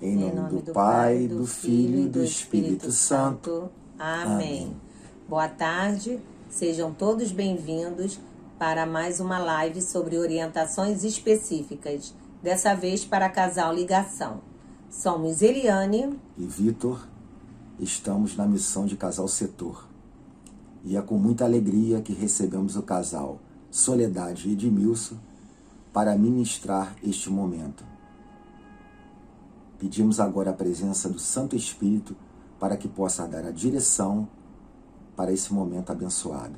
Em nome do Pai, do Filho e do Espírito Santo. Amém. Boa tarde, sejam todos bem-vindos para mais uma live sobre orientações específicas, dessa vez para casal ligação. Somos Eliane e Vitor, estamos na missão de casal setor. E é com muita alegria que recebemos o casal Soledade e Edmilson para ministrar este momento. Pedimos agora a presença do Santo Espírito para que possa dar a direção para esse momento abençoado.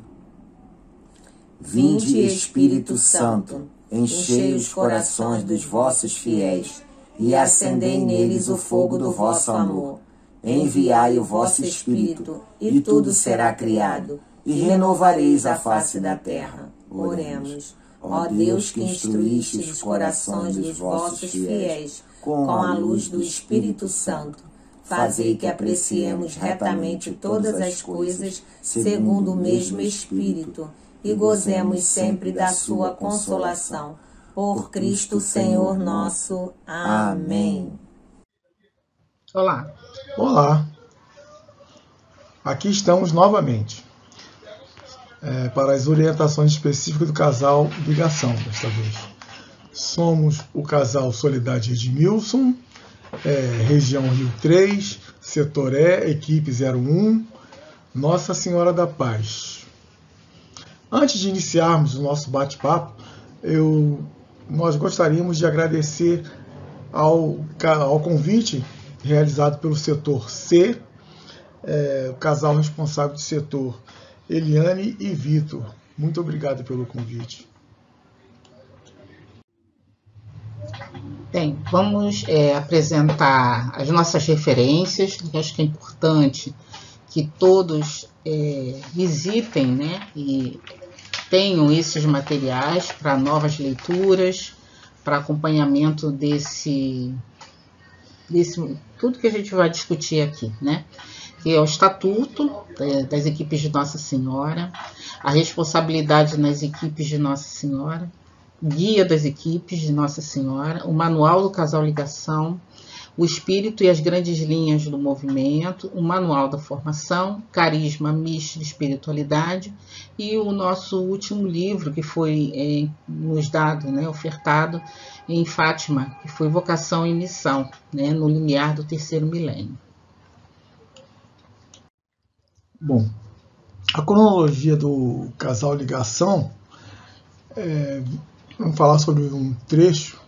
Vinde, Espírito Santo, enchei os corações dos vossos fiéis e acendei neles o fogo do vosso amor. Enviai o vosso Espírito e tudo será criado e renovareis a face da terra. Oremos. Ó Deus, que instruíste os corações dos vossos fiéis com a luz do Espírito Santo, fazei que apreciemos retamente todas as coisas segundo o mesmo Espírito e gozemos sempre da sua consolação. Por Cristo Senhor nosso. Amém. Olá. Olá. Aqui estamos novamente para as orientações específicas do casal ligação desta vez. Somos o casal Soledade e Edmilson, região Rio 3, setor E, equipe 01, Nossa Senhora da Paz. Antes de iniciarmos o nosso bate-papo, nós gostaríamos de agradecer ao convite realizado pelo setor C, o casal responsável do setor, Eliane e Vitor. Muito obrigado pelo convite. Bem, vamos apresentar as nossas referências. Eu acho que é importante que todos visitem, né, e tenham esses materiais para novas leituras, para acompanhamento desse tudo que a gente vai discutir aqui, né? Que é o Estatuto das equipes de Nossa Senhora, a responsabilidade nas equipes de Nossa Senhora, Guia das equipes de Nossa Senhora, o Manual do Casal Ligação, o Espírito e as grandes linhas do movimento, o Manual da Formação, Carisma, Misto de Espiritualidade e o nosso último livro que foi nos dado, né, ofertado em Fátima, que foi Vocação e Missão, né, no limiar do terceiro milênio. Bom, a cronologia do casal ligação, vamos falar sobre um trecho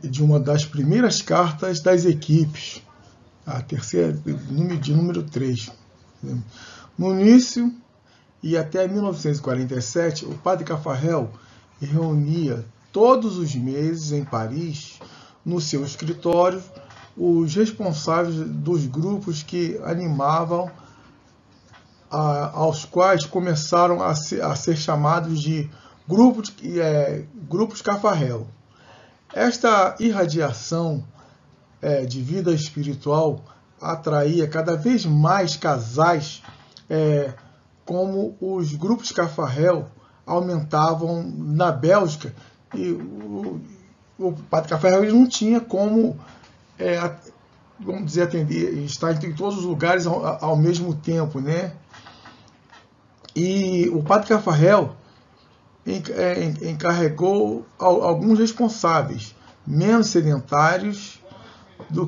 de uma das primeiras cartas das equipes, a terceira, de número 3. No início e até 1947, o padre Caffarel reunia todos os meses em Paris, no seu escritório, os responsáveis dos grupos que animavam, aos quais começaram a ser chamados de grupos Caffarel. Esta irradiação de vida espiritual atraía cada vez mais casais, como os grupos Caffarel aumentavam na Bélgica, e o padre Caffarel não tinha como, vamos dizer, atender, estar em todos os lugares ao mesmo tempo, né? E o padre Caffarel encarregou alguns responsáveis menos sedentários do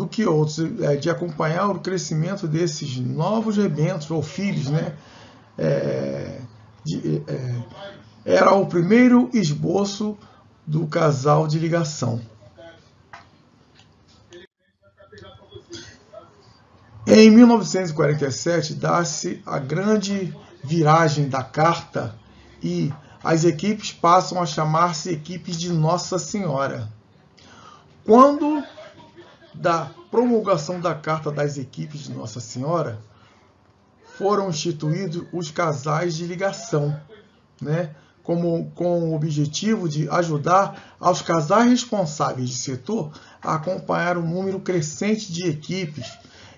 que outros, de acompanhar o crescimento desses novos rebentos ou filhos, né? Era o primeiro esboço do casal de ligação. Em 1947, dá-se a grande viragem da carta e as equipes passam a chamar-se equipes de Nossa Senhora. Quando da promulgação da Carta das Equipes de Nossa Senhora, foram instituídos os casais de ligação, né? Com o objetivo de ajudar aos casais responsáveis de setor a acompanhar o número crescente de equipes.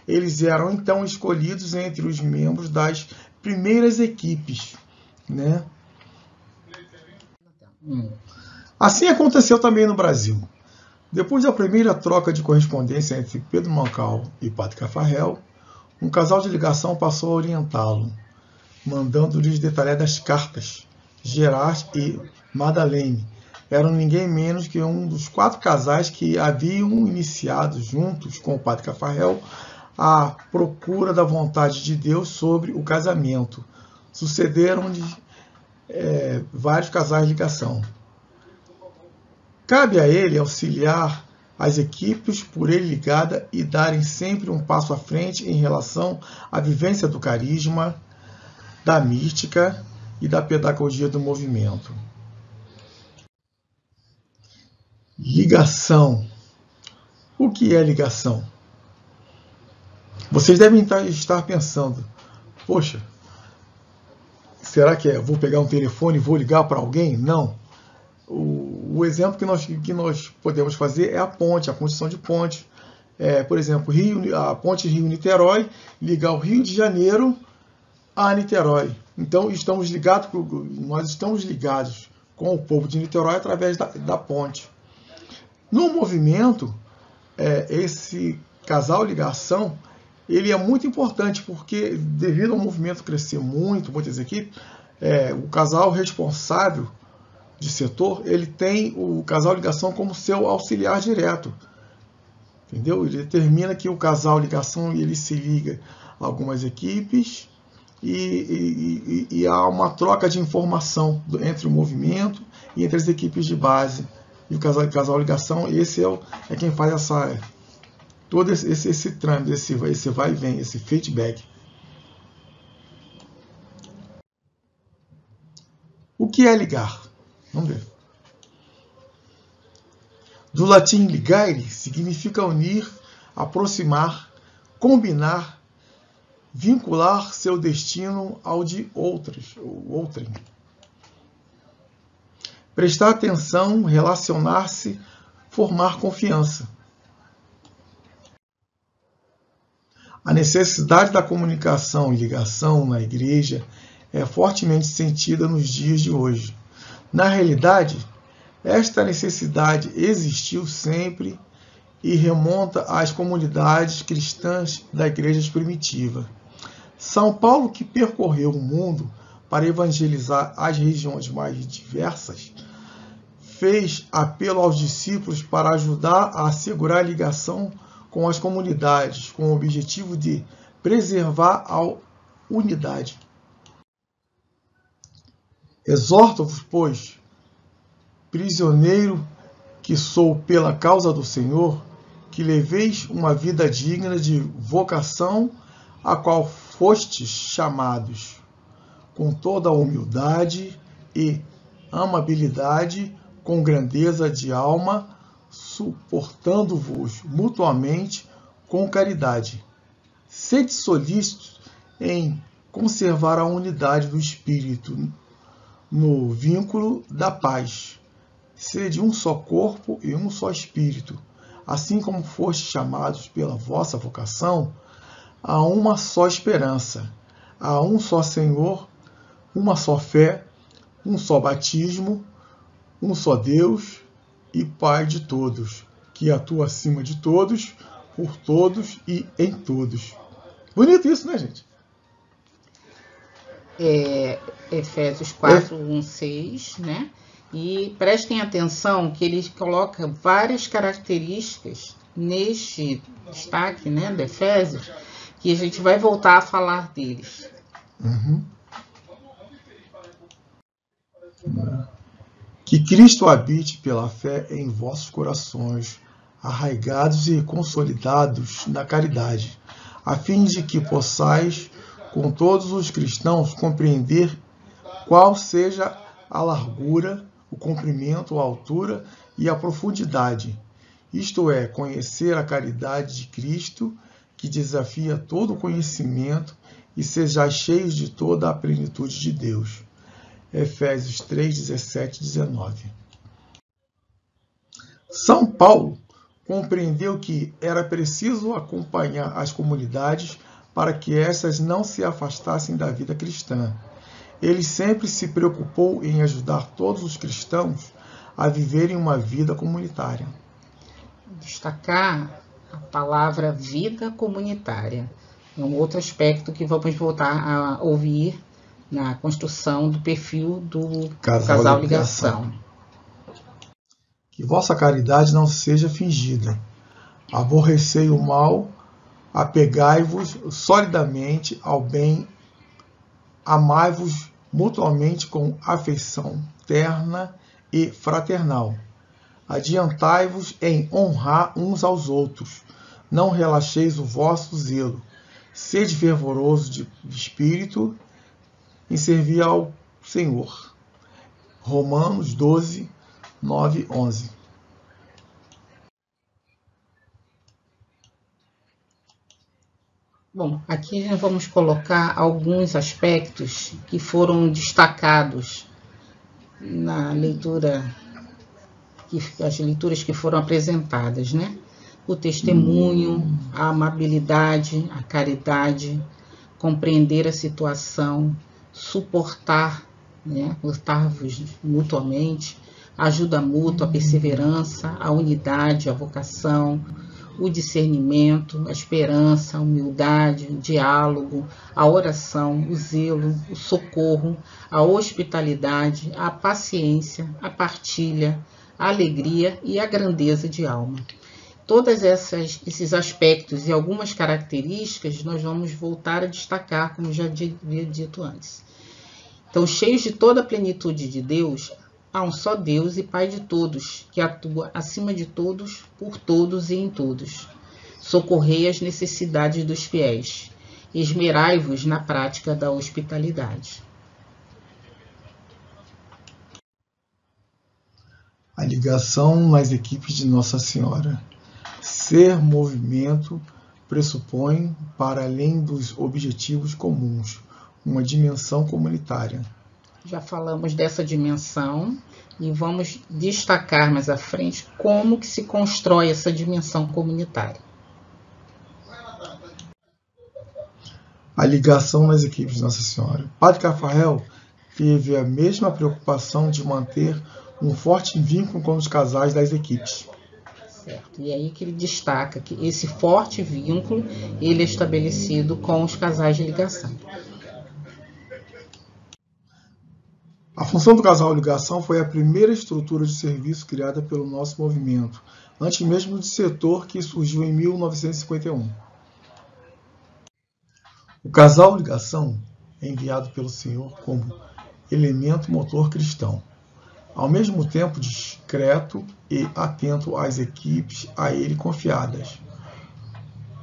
Eles eram então escolhidos entre os membros das primeiras equipes, né? Assim aconteceu também no Brasil. Depois da primeira troca de correspondência entre Pedro Mancal e Padre Cafarel, um casal de ligação passou a orientá-lo, mandando-lhes detalhadas cartas. Gerard e Madeleine eram ninguém menos que um dos 4 casais que haviam iniciado, juntos com o Padre Cafarel, a procura da vontade de Deus sobre o casamento. Sucederam-lhe vários casais de ligação. Cabe a ele auxiliar as equipes por ele ligada e darem sempre um passo à frente em relação à vivência do carisma, da mística e da pedagogia do movimento. Ligação. O que é ligação? Vocês devem estar pensando, poxa, será que vou pegar um telefone e vou ligar para alguém? Não. O exemplo que nós podemos fazer é a ponte, a construção de ponte. Por exemplo, a ponte Rio-Niterói, ligar o Rio de Janeiro a Niterói. Então, nós estamos ligados com o povo de Niterói através da ponte. No movimento, esse casal ligação, ele é muito importante, porque devido ao movimento crescer muitas equipes, o casal responsável de setor, ele tem o casal ligação como seu auxiliar direto. Entendeu? Ele determina que o casal ligação ele se liga a algumas equipes e há uma troca de informação entre o movimento e entre as equipes de base. E o casal ligação, esse é quem faz todo esse trâmite, esse vai e vem, esse feedback. O que é ligar? Vamos ver. Do latim ligare significa unir, aproximar, combinar, vincular seu destino ao de outrem. Prestar atenção, relacionar-se, formar confiança. A necessidade da comunicação e ligação na igreja é fortemente sentida nos dias de hoje. Na realidade, esta necessidade existiu sempre e remonta às comunidades cristãs da igreja primitiva. São Paulo, que percorreu o mundo para evangelizar as regiões mais diversas, fez apelo aos discípulos para ajudar a assegurar a ligação com as comunidades, com o objetivo de preservar a unidade. Exorto-vos, pois, prisioneiro que sou pela causa do Senhor, que leveis uma vida digna de vocação a qual fostes chamados, com toda a humildade e amabilidade, com grandeza de alma, suportando-vos mutuamente com caridade. Sede solícitos em conservar a unidade do Espírito no vínculo da paz. Sede um só corpo e um só Espírito, assim como fostes chamados pela vossa vocação a uma só esperança, a um só Senhor, uma só fé, um só batismo, um só Deus e Pai de todos, que atua acima de todos, por todos e em todos. Bonito isso, né, gente? Efésios 4, 1, 6, né? E prestem atenção que ele coloca várias características neste destaque, né, de Efésios, que a gente vai voltar a falar deles. Que Cristo habite pela fé em vossos corações, arraigados e consolidados na caridade, a fim de que possais, com todos os cristãos, compreender qual seja a largura, o comprimento, a altura e a profundidade, isto é, conhecer a caridade de Cristo, que desafia todo o conhecimento, e sejais cheios de toda a plenitude de Deus. Efésios 3, 17 e 19. São Paulo compreendeu que era preciso acompanhar as comunidades para que essas não se afastassem da vida cristã. Ele sempre se preocupou em ajudar todos os cristãos a viverem uma vida comunitária. destacar a palavra vida comunitária. É um outro aspecto que vamos voltar a ouvir na construção do perfil do casal ligação. Que vossa caridade não seja fingida. Aborrecei o mal, apegai-vos solidamente ao bem, amai-vos mutuamente com afeição terna e fraternal. Adiantai-vos em honrar uns aos outros. Não relaxeis o vosso zelo. Sede fervoroso de espírito em servir ao Senhor. Romanos 12, 9, 11. Bom, aqui nós vamos colocar alguns aspectos que foram destacados na leitura, as leituras que foram apresentadas, né? O testemunho, a amabilidade, a caridade, compreender a situação, suportar, né? Lutar-vos mutuamente, ajuda mútua, a perseverança, a unidade, a vocação, o discernimento, a esperança, a humildade, o diálogo, a oração, o zelo, o socorro, a hospitalidade, a paciência, a partilha, a alegria e a grandeza de alma. Todos esses aspectos e algumas características nós vamos voltar a destacar, como já havia dito antes. Então, cheios de toda a plenitude de Deus, há um só Deus e Pai de todos, que atua acima de todos, por todos e em todos. Socorrei as necessidades dos fiéis. Esmerai-vos na prática da hospitalidade. A ligação nas equipes de Nossa Senhora. Ser movimento pressupõe, para além dos objetivos comuns, uma dimensão comunitária. Já falamos dessa dimensão e vamos destacar mais à frente como que se constrói essa dimensão comunitária. A ligação nas equipes de Nossa Senhora. Padre Cafarel teve a mesma preocupação de manter um forte vínculo com os casais das equipes. Certo. E aí que ele destaca que esse forte vínculo ele é estabelecido com os casais de ligação. A função do casal ligação foi a primeira estrutura de serviço criada pelo nosso movimento, antes mesmo do setor que surgiu em 1951. O casal ligação é enviado pelo Senhor como elemento motor cristão, ao mesmo tempo discreto e atento às equipes a ele confiadas.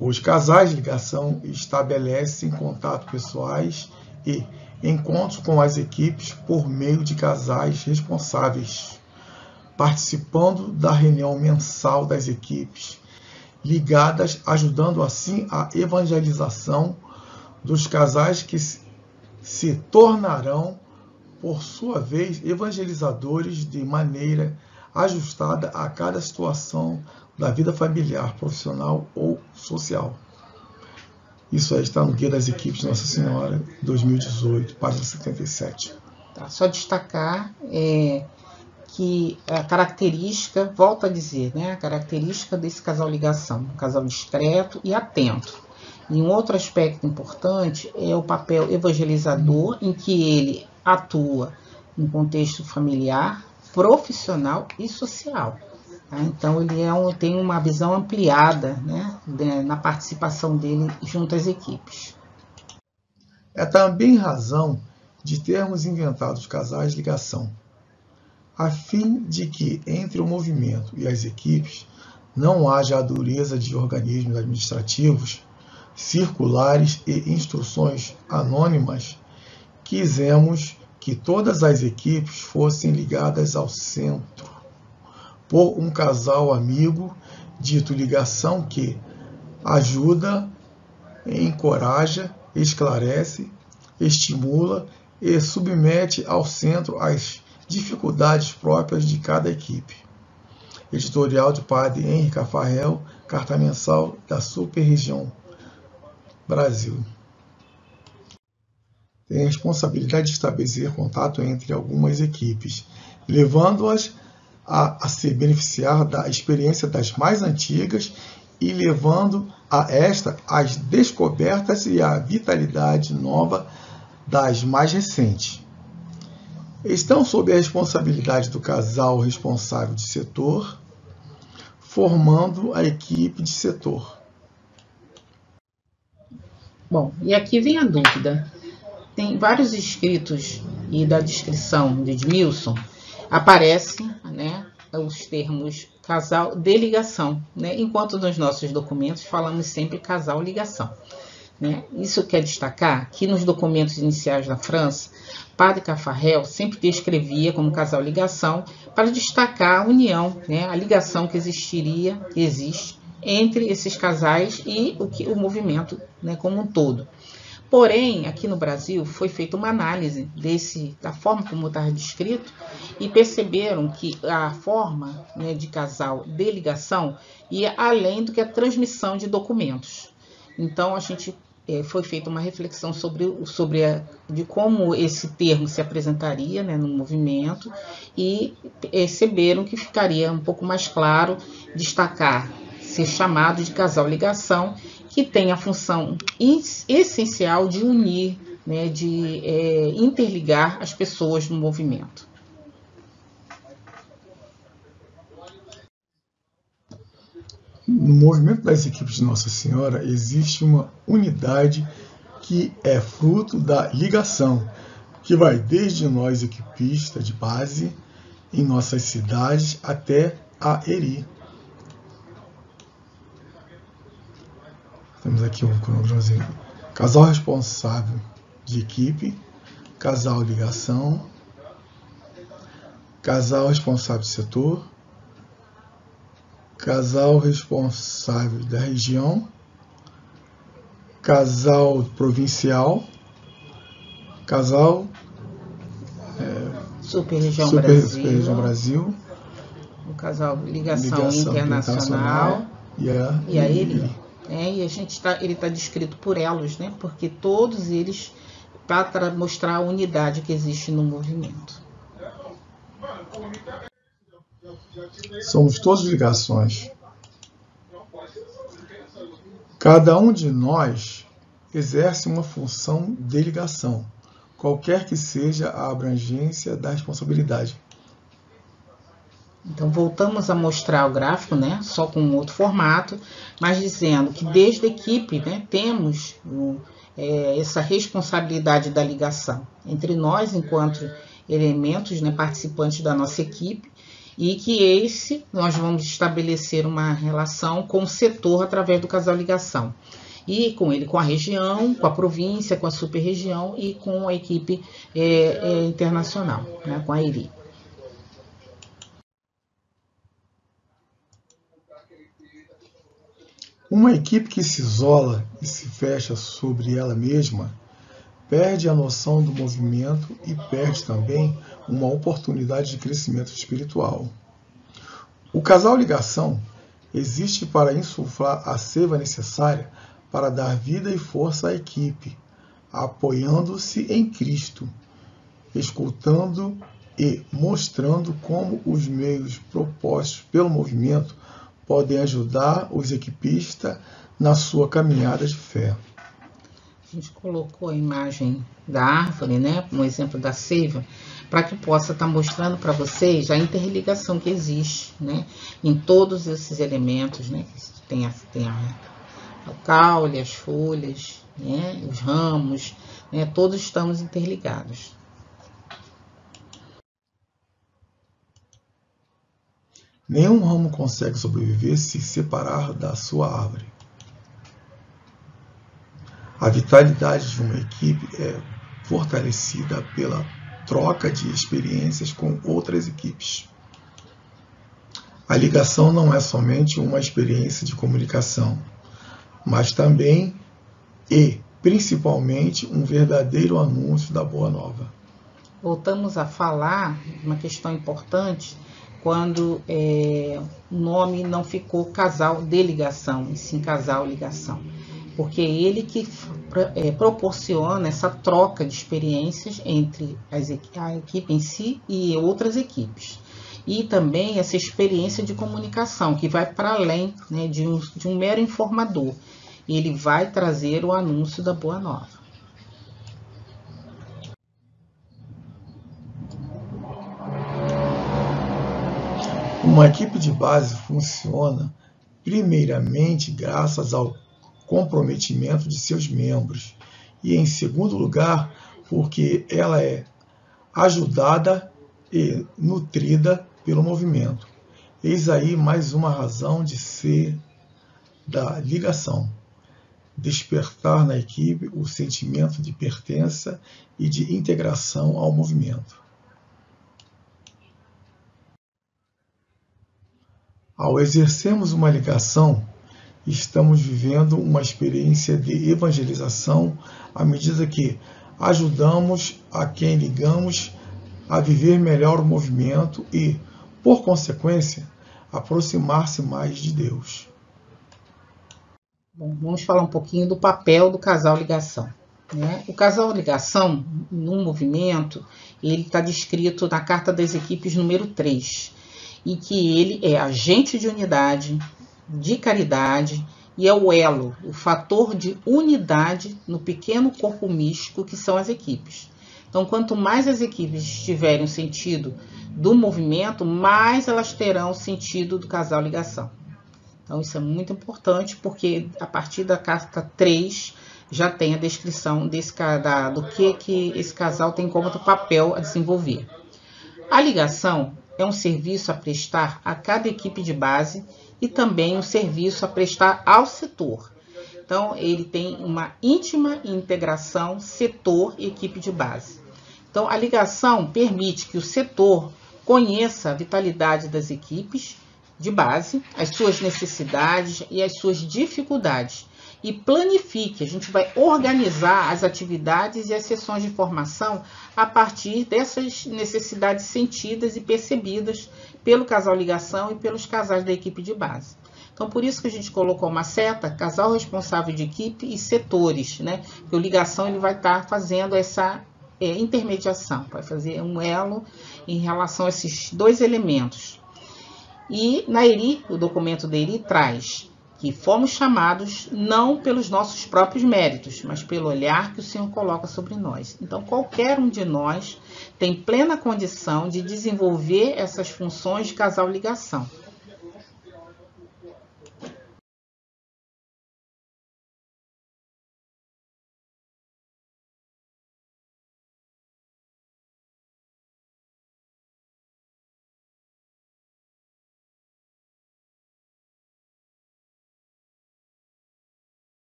Os casais de ligação estabelecem contatos pessoais e encontros com as equipes por meio de casais responsáveis, participando da reunião mensal das equipes ligadas, ajudando assim a evangelização dos casais que se tornarão, por sua vez, evangelizadores de maneira ajustada a cada situação da vida familiar, profissional ou social. Isso aí está no Guia das Equipes de Nossa Senhora, 2018, página 77. Tá, só destacar que a característica, volto a dizer, né, a característica desse casal ligação, um casal discreto e atento. E um outro aspecto importante é o papel evangelizador, em que ele atua em contexto familiar, profissional e social. Tá? Então, ele tem uma visão ampliada, né, na participação dele junto às equipes. É também razão de termos inventado os casais de ligação, a fim de que entre o movimento e as equipes não haja a dureza de organismos administrativos, circulares e instruções anônimas. Quisemos que todas as equipes fossem ligadas ao centro por um casal amigo, dito ligação, que ajuda, encoraja, esclarece, estimula e submete ao centro as dificuldades próprias de cada equipe. Editorial de Padre Henrique Cafarel, carta mensal da Super-Região Brasil. Tem a responsabilidade de estabelecer contato entre algumas equipes, levando-as a se beneficiar da experiência das mais antigas e levando a esta as descobertas e a vitalidade nova das mais recentes. Estão sob a responsabilidade do casal responsável de setor, formando a equipe de setor. Bom, e aqui vem a dúvida. Tem vários escritos e da descrição de Edmilson aparecem, né, os termos casal de ligação, né, enquanto nos nossos documentos falamos sempre casal ligação. Né? Isso quer destacar que nos documentos iniciais da França, Padre Caffarel sempre descrevia como casal ligação para destacar a união, né, a ligação que existe entre esses casais e o movimento, né, como um todo. Porém, aqui no Brasil foi feita uma análise da forma como está descrito e perceberam que a forma, né, de casal de ligação ia além do que a transmissão de documentos. Então, foi feita uma reflexão de como esse termo se apresentaria, né, no movimento e perceberam que ficaria um pouco mais claro destacar, ser chamado de casal ligação, que tem a função essencial de unir, né, de interligar as pessoas no movimento. No movimento das equipes de Nossa Senhora existe uma unidade que é fruto da ligação, que vai desde nós equipistas de base em nossas cidades até a ERI. Temos aqui um cronogramazinho. Casal responsável de equipe, casal ligação, casal responsável de setor, casal responsável da região, casal provincial, casal Super-Região Brasil, o casal ligação internacional e a ERI. E ele está descrito por elos, né? Porque todos eles para mostrar a unidade que existe no movimento. Somos todos ligações. Cada um de nós exerce uma função de ligação, qualquer que seja a abrangência da responsabilidade. Então, voltamos a mostrar o gráfico, né, só com um outro formato, mas dizendo que desde a equipe, né, temos essa responsabilidade da ligação entre nós, enquanto elementos, né, participantes da nossa equipe, e que nós vamos estabelecer uma relação com o setor através do casal ligação. E com ele, com a região, com a província, com a super-região e com a equipe internacional, né, com a ERI. Uma equipe que se isola e se fecha sobre ela mesma perde a noção do movimento e perde também uma oportunidade de crescimento espiritual. O casal ligação existe para insuflar a seiva necessária para dar vida e força à equipe, apoiando-se em Cristo, escutando e mostrando como os meios propostos pelo movimento podem ajudar os equipistas na sua caminhada de fé. A gente colocou a imagem da árvore, né, como exemplo da seiva, para que possa estar mostrando para vocês a interligação que existe, né, em todos esses elementos, né, tem o caule, as folhas, né, os ramos, né, todos estamos interligados. Nenhum ramo consegue sobreviver se separar da sua árvore. A vitalidade de uma equipe é fortalecida pela troca de experiências com outras equipes. A ligação não é somente uma experiência de comunicação, mas também e principalmente um verdadeiro anúncio da Boa Nova. Voltamos a falar de uma questão importante quando o nome não ficou casal de ligação, e sim casal ligação. Porque é ele que proporciona essa troca de experiências entre a equipe em si e outras equipes. e também essa experiência de comunicação, que vai para além, né, de um mero informador. Ele vai trazer o anúncio da boa nova. Uma equipe de base funciona primeiramente graças ao comprometimento de seus membros e, em segundo lugar, porque ela é ajudada e nutrida pelo movimento. Eis aí mais uma razão de ser da ligação: despertar na equipe o sentimento de pertença e de integração ao movimento. Ao exercermos uma ligação, estamos vivendo uma experiência de evangelização à medida que ajudamos a quem ligamos a viver melhor o movimento e, por consequência, aproximar-se mais de Deus. Bom, vamos falar um pouquinho do papel do casal ligação, né? O casal ligação, no movimento, ele está descrito na Carta das Equipes número 3, e que ele é agente de unidade, de caridade, e é o elo, o fator de unidade no pequeno corpo místico que são as equipes. Então, quanto mais as equipes tiverem o sentido do movimento, mais elas terão o sentido do casal ligação. Então, isso é muito importante, porque a partir da carta 3 já tem a descrição do que esse casal tem como papel a desenvolver. A ligação é um serviço a prestar a cada equipe de base e também um serviço a prestar ao setor. Então, ele tem uma íntima integração setor e equipe de base. Então, a ligação permite que o setor conheça a vitalidade das equipes de base, as suas necessidades e as suas dificuldades, e planifique. A gente vai organizar as atividades e as sessões de formação a partir dessas necessidades sentidas e percebidas pelo casal ligação e pelos casais da equipe de base. Então, por isso que a gente colocou uma seta, casal responsável de equipe e setores, né? Porque o ligação ele vai estar fazendo essa intermediação, vai fazer um elo em relação a esses dois elementos. E na ERI, o documento da ERI traz que fomos chamados não pelos nossos próprios méritos, mas pelo olhar que o Senhor coloca sobre nós. Então, qualquer um de nós tem plena condição de desenvolver essas funções de casal ligação.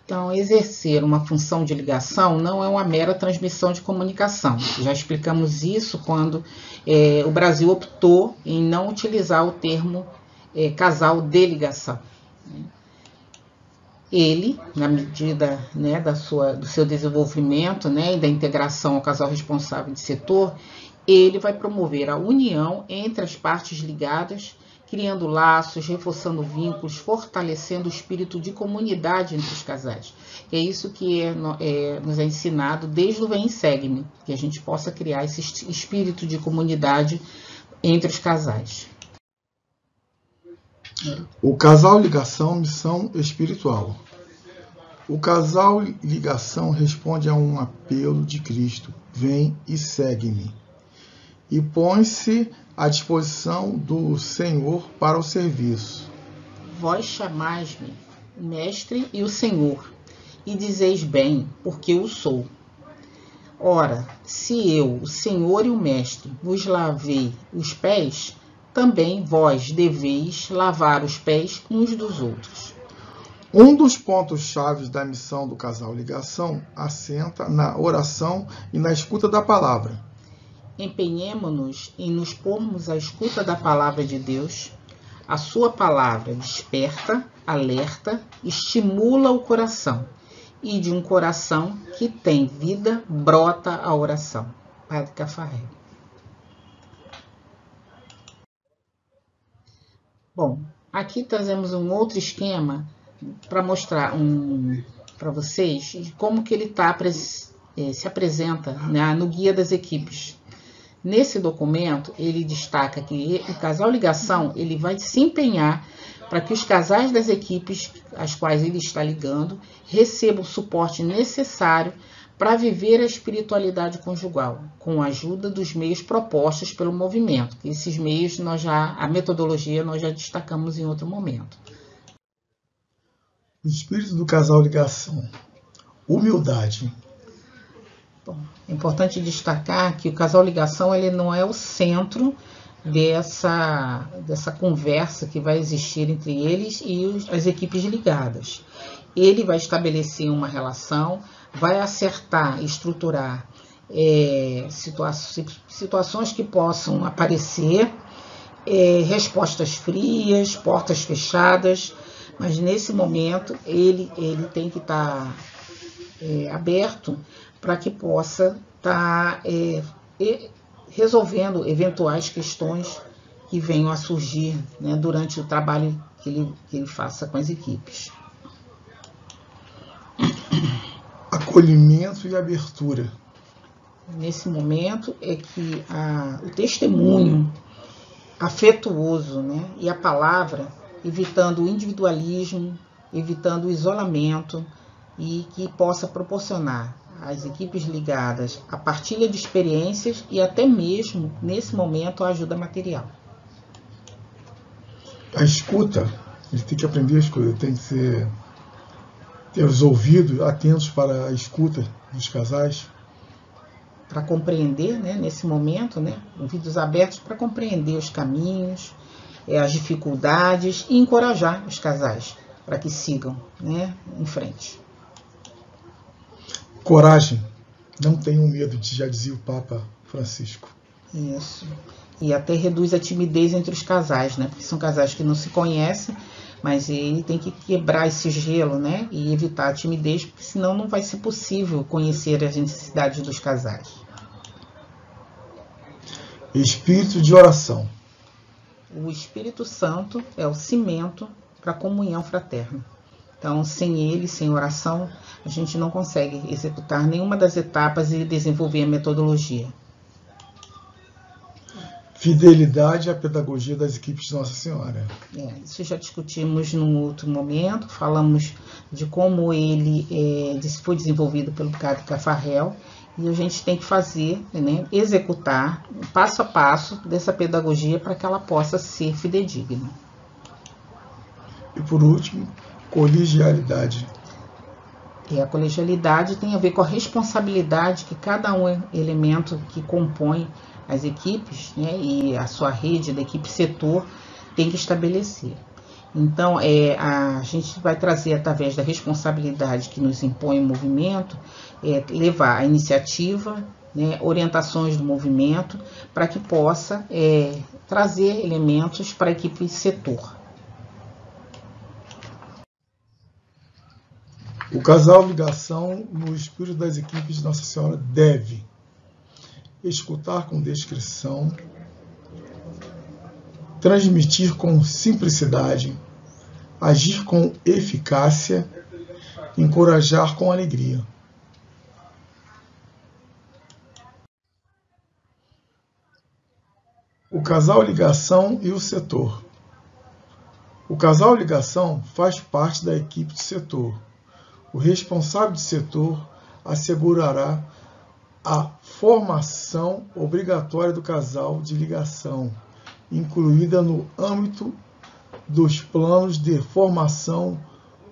Então, exercer uma função de ligação não é uma mera transmissão de comunicação. Já explicamos isso quando o Brasil optou em não utilizar o termo casal de ligação. Ele, na medida, né, do seu desenvolvimento, né, e da integração ao casal responsável de setor, ele vai promover a união entre as partes ligadas, criando laços, reforçando vínculos, fortalecendo o espírito de comunidade entre os casais. É isso que nos é ensinado desde o Vem e Segue-me, que a gente possa criar esse espírito de comunidade entre os casais. O casal ligação, missão espiritual. O casal ligação responde a um apelo de Cristo: vem e segue-me. e põe-se à disposição do Senhor para o serviço. Vós chamais-me mestre e o Senhor, e dizeis bem, porque eu sou. Ora, se eu, o Senhor e o mestre, vos lavei os pés, também vós deveis lavar os pés uns dos outros. Um dos pontos-chave da missão do Casal Ligação assenta na oração e na escuta da palavra. Empenhemo-nos em nos pormos à escuta da palavra de Deus. A sua palavra desperta, alerta, estimula o coração. E de um coração que tem vida, brota a oração. Padre Cafarel. Bom, aqui trazemos um outro esquema para mostrar para vocês como que ele se apresenta, né, no Guia das Equipes. Nesse documento, ele destaca que o Casal Ligação ele vai se empenhar para que os casais das equipes às quais ele está ligando recebam o suporte necessário para viver a espiritualidade conjugal, com a ajuda dos meios propostos pelo movimento. Esses meios, a metodologia, nós já destacamos em outro momento. O espírito do Casal Ligação. Humildade. Bom, é importante destacar que o Casal Ligação ele não é o centro dessa conversa que vai existir entre eles e as equipes ligadas. Ele vai estabelecer uma relação, vai acertar, estruturar situações que possam aparecer, respostas frias, portas fechadas, mas nesse momento ele tem que estar aberto para que possa estar resolvendo eventuais questões que venham a surgir, né, durante o trabalho que ele faça com as equipes. Acolhimento e abertura. Nesse momento é que o testemunho afetuoso, né, e a palavra, evitando o individualismo, evitando o isolamento, e que possa proporcionar às equipes ligadas a partilha de experiências e até mesmo, nesse momento, a ajuda material. A escuta, ele tem que aprender a escuta, tem que ter os ouvidos atentos para a escuta dos casais. Para compreender, né, nesse momento, né, ouvidos abertos para compreender os caminhos, as dificuldades e encorajar os casais para que sigam, né, em frente. Coragem. Não tenham medo, já dizia o Papa Francisco. Isso. E até reduz a timidez entre os casais, né? Porque são casais que não se conhecem, mas ele tem que quebrar esse gelo, né? E evitar a timidez, porque senão não vai ser possível conhecer as necessidades dos casais. Espírito de oração. O Espírito Santo é o cimento para a comunhão fraterna. Então, sem ele, sem oração, a gente não consegue executar nenhuma das etapas e desenvolver a metodologia. Fidelidade à pedagogia das equipes de Nossa Senhora. Isso já discutimos num outro momento, falamos de como ele foi desenvolvido pelo Padre Cafarel, e a gente tem que fazer, né, executar passo a passo dessa pedagogia para que ela possa ser fidedigna. E por último, colegialidade. E a colegialidade tem a ver com a responsabilidade que cada elemento que compõe as equipes, né, e a sua rede da equipe setor tem que estabelecer. Então, a gente vai trazer, através da responsabilidade que nos impõe o movimento, levar a iniciativa, né, orientações do movimento, para que possa trazer elementos para a equipe setor. O casal ligação no espírito das equipes de Nossa Senhora deve escutar com descrição, transmitir com simplicidade, agir com eficácia, encorajar com alegria. O casal ligação e o setor. O casal ligação faz parte da equipe de setor. O responsável de setor assegurará a formação obrigatória do casal de ligação, incluída no âmbito dos planos de formação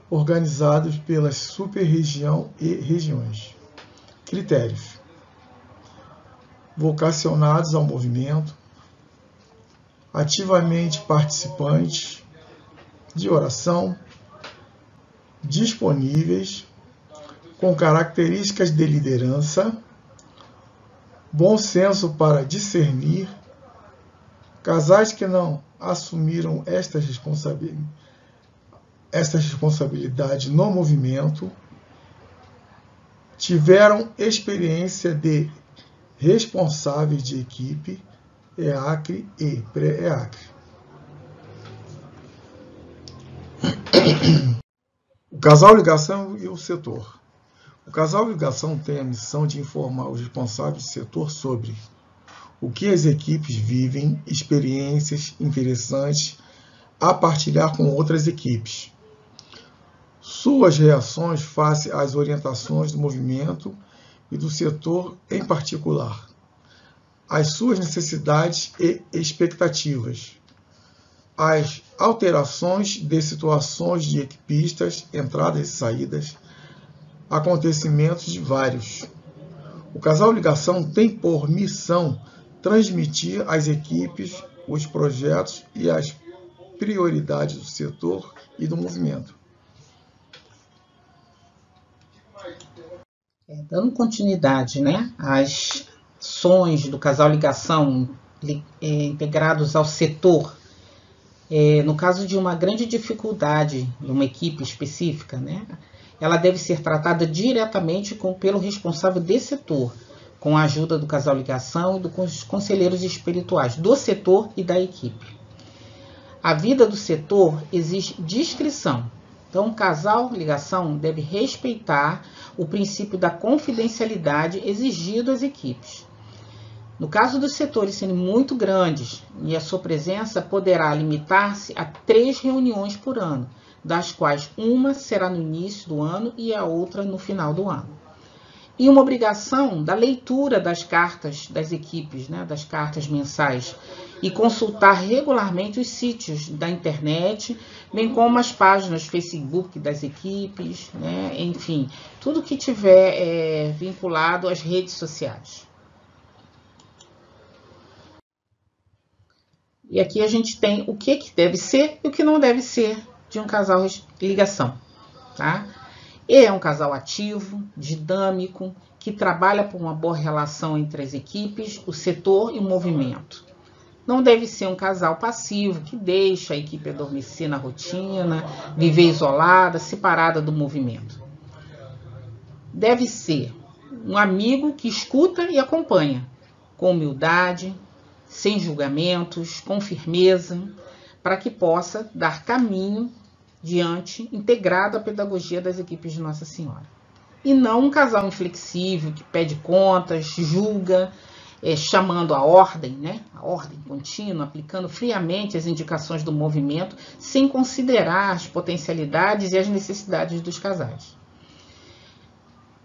organizados pela super-região e regiões. Critérios: vocacionados ao movimento, ativamente participantes de oração, disponíveis, com características de liderança, bom senso para discernir, casais que não assumiram esta responsabilidade no movimento, tiveram experiência de responsáveis de equipe, EACRE e pré-EACRE. O casal ligação e o setor. O casal ligação tem a missão de informar os responsáveis de setor sobre o que as equipes vivem, experiências interessantes a partilhar com outras equipes, suas reações face às orientações do movimento e do setor em particular, as suas necessidades e expectativas, as alterações de situações de equipistas, entradas e saídas, acontecimentos de vários. O casal ligação tem por missão transmitir às equipes os projetos e as prioridades do setor e do movimento. Dando continuidade, né, às ações do casal ligação integrados ao setor, no caso de uma grande dificuldade de uma equipe específica, né, ela deve ser tratada diretamente pelo responsável desse setor, com a ajuda do casal ligação e dos conselheiros espirituais do setor e da equipe. A vida do setor exige discrição. Então, o casal ligação deve respeitar o princípio da confidencialidade exigido às equipes. No caso dos setores serem muito grandes, e a sua presença poderá limitar-se a 3 reuniões por ano, das quais uma será no início do ano e a outra no final do ano. E uma obrigação da leitura das cartas das equipes, né, das cartas mensais, e consultar regularmente os sítios da internet, bem como as páginas Facebook das equipes, né, enfim, tudo que tiver vinculado às redes sociais. E aqui a gente tem o que deve ser e o que não deve ser de um casal ligação, tá? É um casal ativo, dinâmico, que trabalha por uma boa relação entre as equipes, o setor e o movimento. Não deve ser um casal passivo, que deixa a equipe adormecer na rotina, viver isolada, separada do movimento. Deve ser um amigo que escuta e acompanha, com humildade, sem julgamentos, com firmeza, para que possa dar caminho diante, integrado à pedagogia das equipes de Nossa Senhora. E não um casal inflexível, que pede contas, julga, chamando a ordem, né? A ordem contínua, aplicando friamente as indicações do movimento, sem considerar as potencialidades e as necessidades dos casais.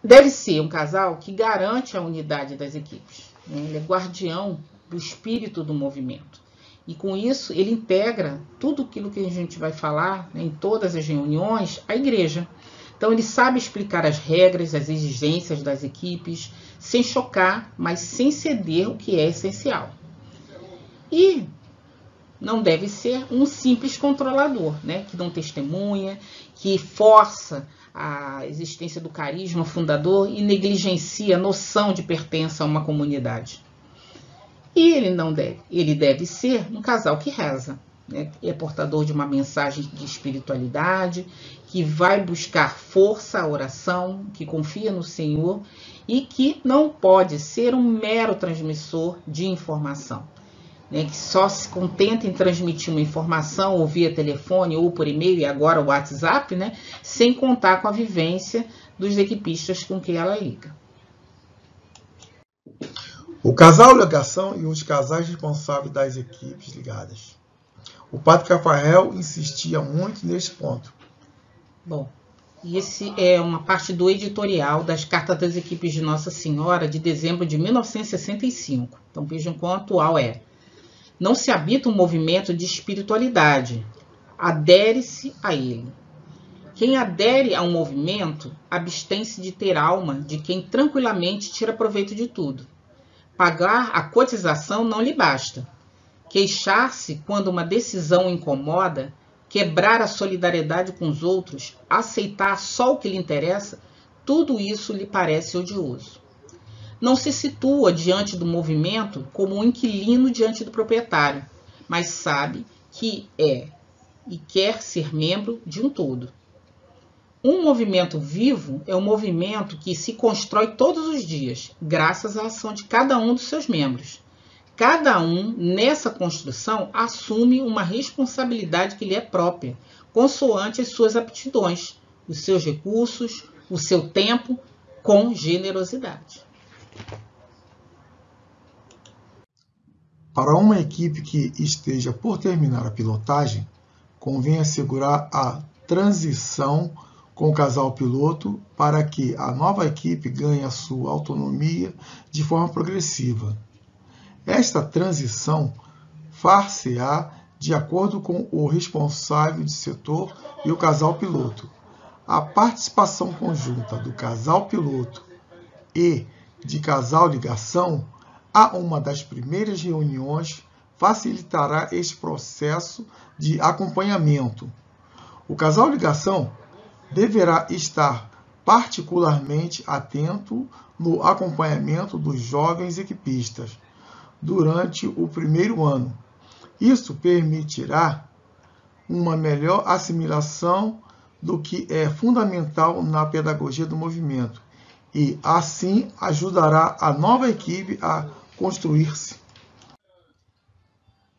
Deve ser um casal que garante a unidade das equipes, né? Ele é guardião do espírito do movimento. E com isso ele integra tudo aquilo que a gente vai falar, né, em todas as reuniões, à igreja. Então ele sabe explicar as regras, as exigências das equipes, sem chocar, mas sem ceder o que é essencial. E não deve ser um simples controlador, né, que não testemunha, que força a existência do carisma fundador e negligencia a noção de pertença a uma comunidade. E ele deve ser um casal que reza, né? É portador de uma mensagem de espiritualidade, que vai buscar força à oração, que confia no Senhor e que não pode ser um mero transmissor de informação, né? Que só se contenta em transmitir uma informação ou via telefone ou por e-mail e agora o WhatsApp, né? Sem contar com a vivência dos equipistas com quem ela liga. O casal ligação e os casais responsáveis das equipes ligadas. O padre Rafael insistia muito neste ponto. Bom, E esse é uma parte do editorial das Cartas das Equipes de Nossa Senhora de dezembro de 1965. Então vejam quão atual é. Não se habita um movimento de espiritualidade, adere-se a ele. Quem adere a um movimento abstém-se de ter alma de quem tranquilamente tira proveito de tudo. Pagar a cotização não lhe basta. Queixar-se quando uma decisão o incomoda, quebrar a solidariedade com os outros, aceitar só o que lhe interessa, tudo isso lhe parece odioso. Não se situa diante do movimento como um inquilino diante do proprietário, mas sabe que é e quer ser membro de um todo. Um movimento vivo é um movimento que se constrói todos os dias, graças à ação de cada um dos seus membros. Cada um, nessa construção, assume uma responsabilidade que lhe é própria, consoante as suas aptidões, os seus recursos, o seu tempo, com generosidade. Para uma equipe que esteja por terminar a pilotagem, convém assegurar a transição com o casal piloto para que a nova equipe ganhe a sua autonomia de forma progressiva. Esta transição far-se-á de acordo com o responsável de setor e o casal piloto. A participação conjunta do casal piloto e de casal ligação a uma das primeiras reuniões facilitará este processo de acompanhamento. O casal ligação deverá estar particularmente atento no acompanhamento dos jovens equipistas durante o primeiro ano. Isso permitirá uma melhor assimilação do que é fundamental na pedagogia do movimento e, assim, ajudará a nova equipe a construir-se.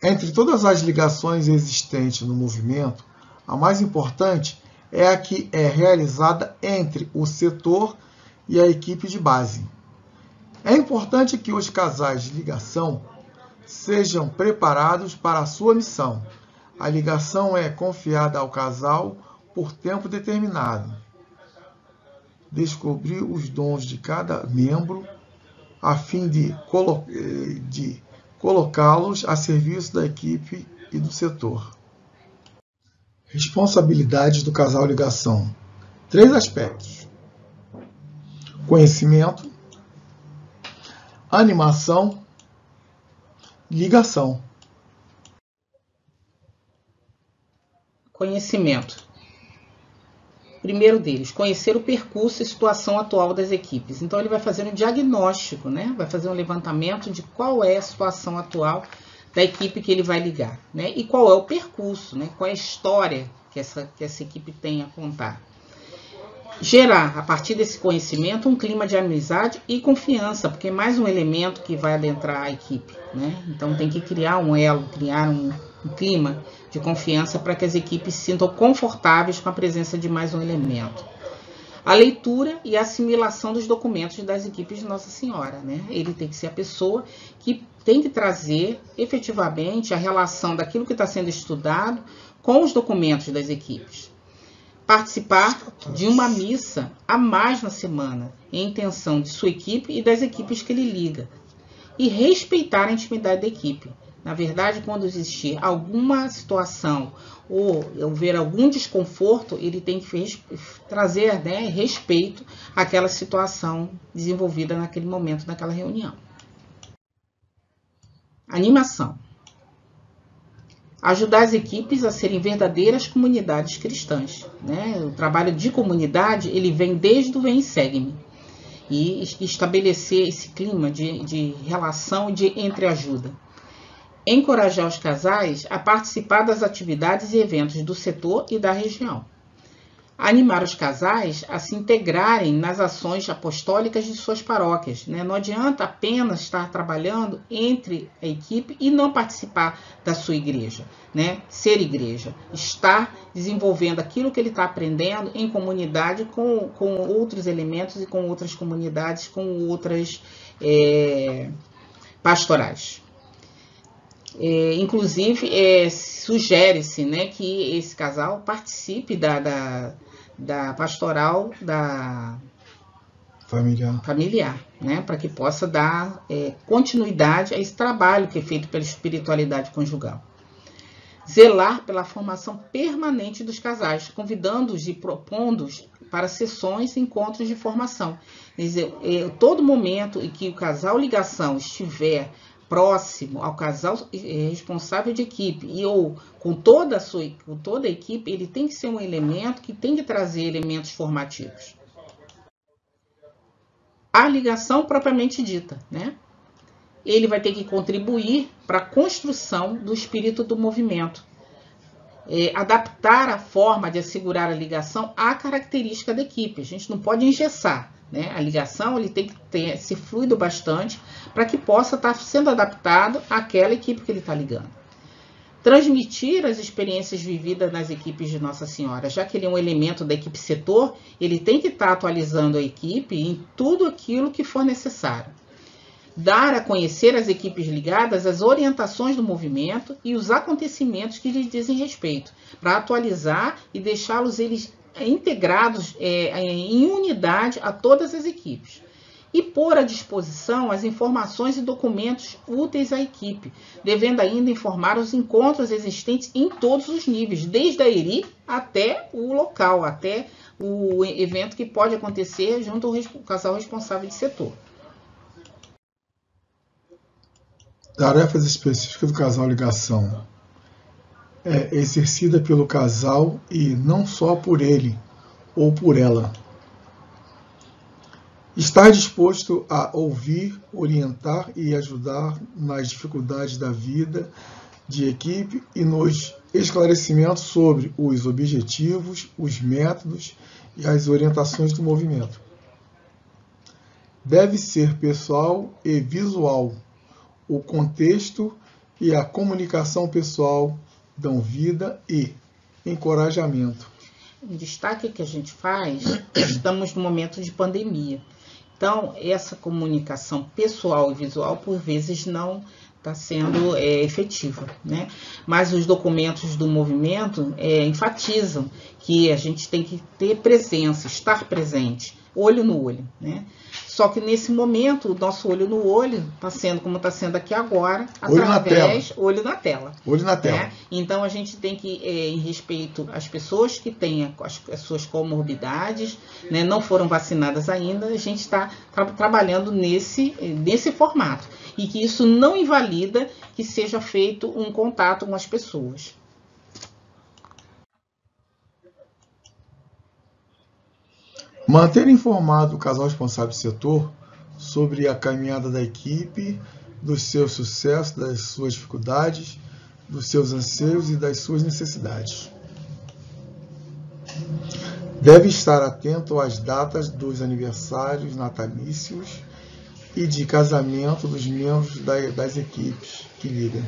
Entre todas as ligações existentes no movimento, a mais importante é a que é realizada entre o setor e a equipe de base. É importante que os casais de ligação sejam preparados para a sua missão. A ligação é confiada ao casal por tempo determinado. Descobrir os dons de cada membro a fim de colocá-los a serviço da equipe e do setor. Responsabilidades do casal ligação. 3 aspectos: conhecimento, animação, ligação. Conhecimento. Primeiro deles, conhecer o percurso e situação atual das equipes. Então ele vai fazer um diagnóstico, né? Vai fazer um levantamento de qual é a situação atual da equipe que ele vai ligar, né? E qual é o percurso, né? Qual é a história que essa equipe tem a contar. Gerar, a partir desse conhecimento, um clima de amizade e confiança, porque é mais um elemento que vai adentrar a equipe, né? Então tem que criar um elo, criar um clima de confiança para que as equipes se sintam confortáveis com a presença de mais um elemento. A leitura e a assimilação dos documentos das equipes de Nossa Senhora, né? Ele tem que ser a pessoa que tem que trazer efetivamente a relação daquilo que está sendo estudado com os documentos das equipes. Participar de uma missa a mais na semana, em intenção de sua equipe e das equipes que ele liga. E respeitar a intimidade da equipe. Na verdade, quando existir alguma situação ou houver algum desconforto, ele tem que trazer, né, respeito àquela situação desenvolvida naquele momento, naquela reunião. Animação. Ajudar as equipes a serem verdadeiras comunidades cristãs, né? O trabalho de comunidade, ele vem desde o Vem e Segue-me. E estabelecer esse clima de relação e de entreajuda. Encorajar os casais a participar das atividades e eventos do setor e da região. Animar os casais a se integrarem nas ações apostólicas de suas paróquias, né? Não adianta apenas estar trabalhando entre a equipe e não participar da sua igreja, né? Ser igreja, estar desenvolvendo aquilo que ele está aprendendo em comunidade com outros elementos e com outras comunidades, com outras pastorais. Inclusive, sugere-se, né, que esse casal participe da pastoral da familiar, né? Para que possa dar continuidade a esse trabalho que é feito pela espiritualidade conjugal. Zelar pela formação permanente dos casais, convidando-os e propondo-os para sessões e encontros de formação. Quer dizer, todo momento em que o casal ligação estiver próximo ao casal responsável de equipe ou com toda a equipe, ele tem que ser um elemento que tem que trazer elementos formativos. A ligação propriamente dita, né? Ele vai ter que contribuir para a construção do espírito do movimento. Adaptar a forma de assegurar a ligação à característica da equipe. A gente não pode engessar, né? A ligação ele tem que ser fluido bastante para que possa estar sendo adaptado àquela equipe que ele está ligando. Transmitir as experiências vividas nas equipes de Nossa Senhora, já que ele é um elemento da equipe setor, ele tem que estar atualizando a equipe em tudo aquilo que for necessário. Dar a conhecer às equipes ligadas as orientações do movimento e os acontecimentos que lhes dizem respeito, para atualizar e deixá-los eles integrados em unidade a todas as equipes. E pôr à disposição as informações e documentos úteis à equipe, devendo ainda informar os encontros existentes em todos os níveis, desde a ERI até o local, até o evento que pode acontecer junto ao casal responsável de setor. Tarefas específicas do casal ligação é exercida pelo casal e não só por ele ou por ela. Estar disposto a ouvir, orientar e ajudar nas dificuldades da vida de equipe e nos esclarecimentos sobre os objetivos, os métodos e as orientações do movimento. Deve ser pessoal e visual. O contexto e a comunicação pessoal dão vida e encorajamento. Um destaque que a gente faz, estamos no momento de pandemia. Então, essa comunicação pessoal e visual, por vezes, não está sendo efetiva, né? Mas os documentos do movimento enfatizam que a gente tem que ter presença, estar presente, olho no olho, né? Só que nesse momento, o nosso olho no olho está sendo como está sendo aqui agora, através olho na tela. Olho na tela. Né? Então a gente tem que, em respeito às pessoas que têm as suas comorbidades, né, não foram vacinadas ainda, a gente está trabalhando nesse formato. E que isso não invalida que seja feito um contato com as pessoas. Manter informado o casal responsável do setor sobre a caminhada da equipe, dos seus sucessos, das suas dificuldades, dos seus anseios e das suas necessidades. Deve estar atento às datas dos aniversários natalícios e de casamento dos membros das equipes que ligam.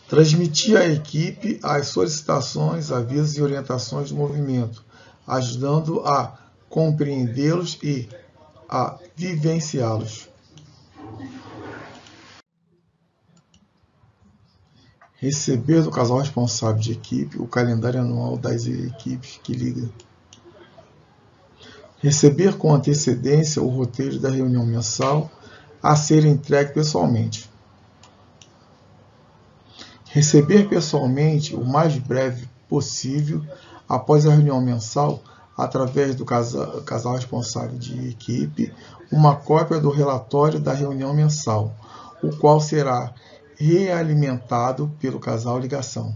Transmitir à equipe as solicitações, avisos e orientações do movimento, ajudando a compreendê-los e a vivenciá-los. Receber do casal responsável de equipe o calendário anual das equipes que ligam. Receber com antecedência o roteiro da reunião mensal a ser entregue pessoalmente. Receber pessoalmente o mais breve possível após a reunião mensal, através do casal responsável de equipe, uma cópia do relatório da reunião mensal, o qual será realimentado pelo casal ligação.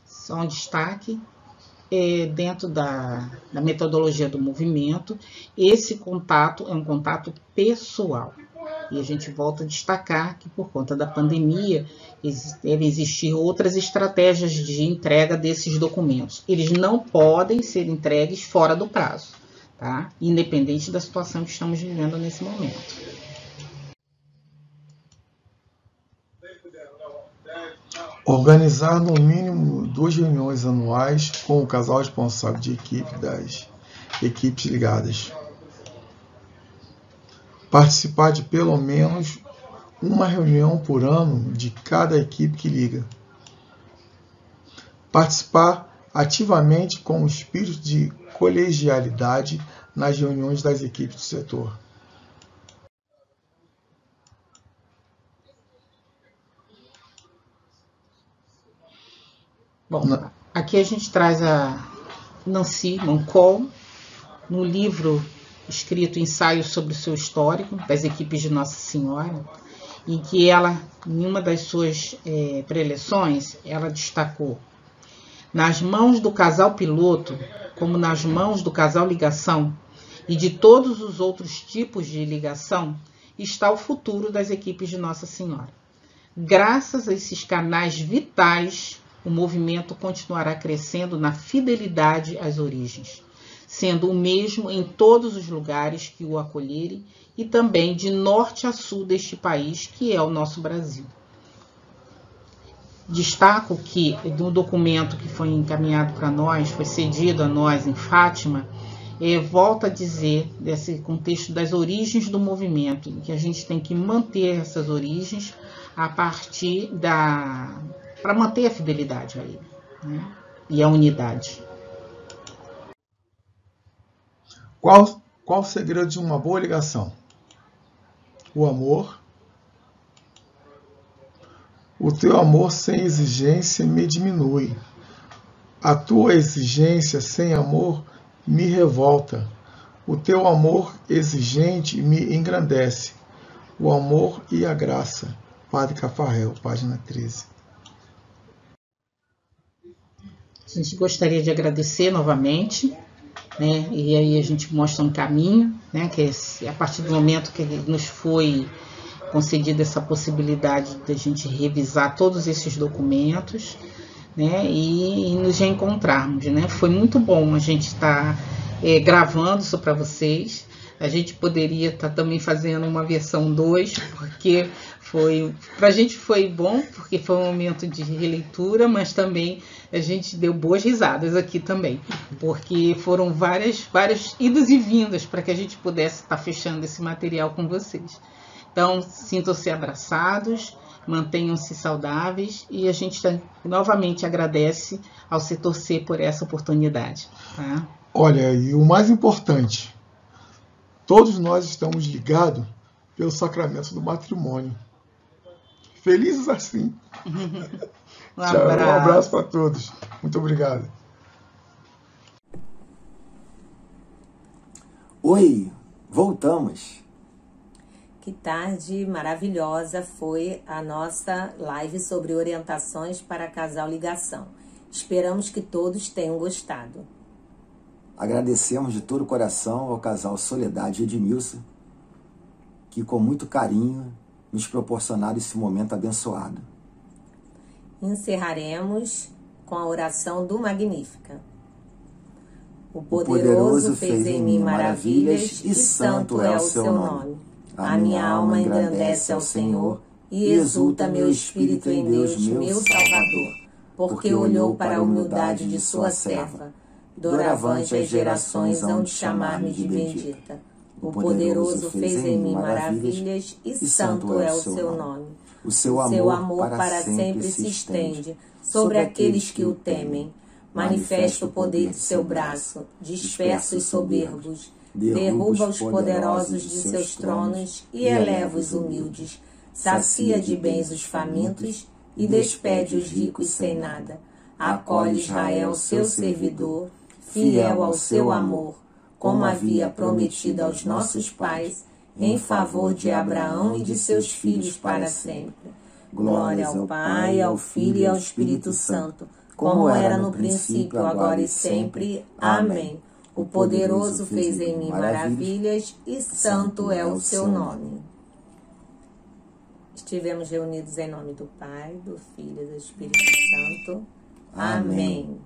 Só um destaque, dentro da metodologia do movimento, esse contato é um contato pessoal. E a gente volta a destacar que, por conta da pandemia, devem existir outras estratégias de entrega desses documentos. Eles não podem ser entregues fora do prazo, tá? Independente da situação que estamos vivendo nesse momento. Organizar no mínimo 2 reuniões anuais com o casal responsável de equipe das equipes ligadas. Participar de pelo menos uma reunião por ano de cada equipe que liga. Participar ativamente com um espírito de colegialidade nas reuniões das equipes do setor. Bom, aqui a gente traz a Nancy Mancol, no livro escrito Ensaio sobre o seu histórico, das equipes de Nossa Senhora, em que ela, em uma das suas preleções, ela destacou: nas mãos do casal piloto, como nas mãos do casal ligação e de todos os outros tipos de ligação, está o futuro das equipes de Nossa Senhora. Graças a esses canais vitais, o movimento continuará crescendo na fidelidade às origens, sendo o mesmo em todos os lugares que o acolherem e também de norte a sul deste país, que é o nosso Brasil. Destaco que no documento que foi encaminhado para nós, foi cedido a nós em Fátima, volta a dizer desse contexto das origens do movimento, que a gente tem que manter essas origens a partir para manter a fidelidade a ele, né? E a unidade. Qual o segredo de uma boa ligação? O amor. O teu amor sem exigência me diminui. A tua exigência sem amor me revolta. O teu amor exigente me engrandece. O amor e a graça. Padre Cafarel, página 13. A gente gostaria de agradecer novamente, né? E aí a gente mostra um caminho, né? Que é a partir do momento que nos foi concedida essa possibilidade de a gente revisar todos esses documentos, né? E nos reencontrarmos, né? Foi muito bom a gente estar gravando isso para vocês. A gente poderia estar também fazendo uma versão 2, porque pra gente foi bom, porque foi um momento de releitura, mas também a gente deu boas risadas aqui também, porque foram várias idas e vindas para que a gente pudesse estar fechando esse material com vocês. Então, sintam-se abraçados, mantenham-se saudáveis e a gente novamente agradece ao Setor C por essa oportunidade. Tá? Olha, e o mais importante, todos nós estamos ligados pelo sacramento do matrimônio. Felizes assim. Um abraço. Um abraço para todos. Muito obrigado. Oi, voltamos. Que tarde maravilhosa foi a nossa live sobre orientações para casal ligação. Esperamos que todos tenham gostado. Agradecemos de todo o coração ao casal Soledade e Edmilson, que com muito carinho nos proporcionaram esse momento abençoado. Encerraremos com a oração do Magnífica. O poderoso fez em mim maravilhas e santo é o seu nome. A minha alma engrandece ao Senhor e exulta meu espírito em Deus, meu Salvador, porque olhou para a humildade de sua serva. Doravante as gerações hão de chamar-me de bendita. O poderoso fez em mim maravilhas e santo é o seu nome. O seu amor para sempre se estende sobre aqueles que o temem. Manifesta o poder de seu braço, dispersa os soberbos, derruba os poderosos de seus tronos e eleva os humildes, sacia de bens os famintos e despede os ricos sem nada. Acolhe Israel, seu servidor, fiel ao seu amor, como havia prometido aos nossos pais, em favor de Abraão e de seus filhos para sempre. Glória ao Pai, ao Filho e ao Espírito Santo, como era no princípio, agora e sempre. Amém. O poderoso fez em mim maravilhas e santo é o seu nome. Estivemos reunidos em nome do Pai, do Filho e do Espírito Santo. Amém.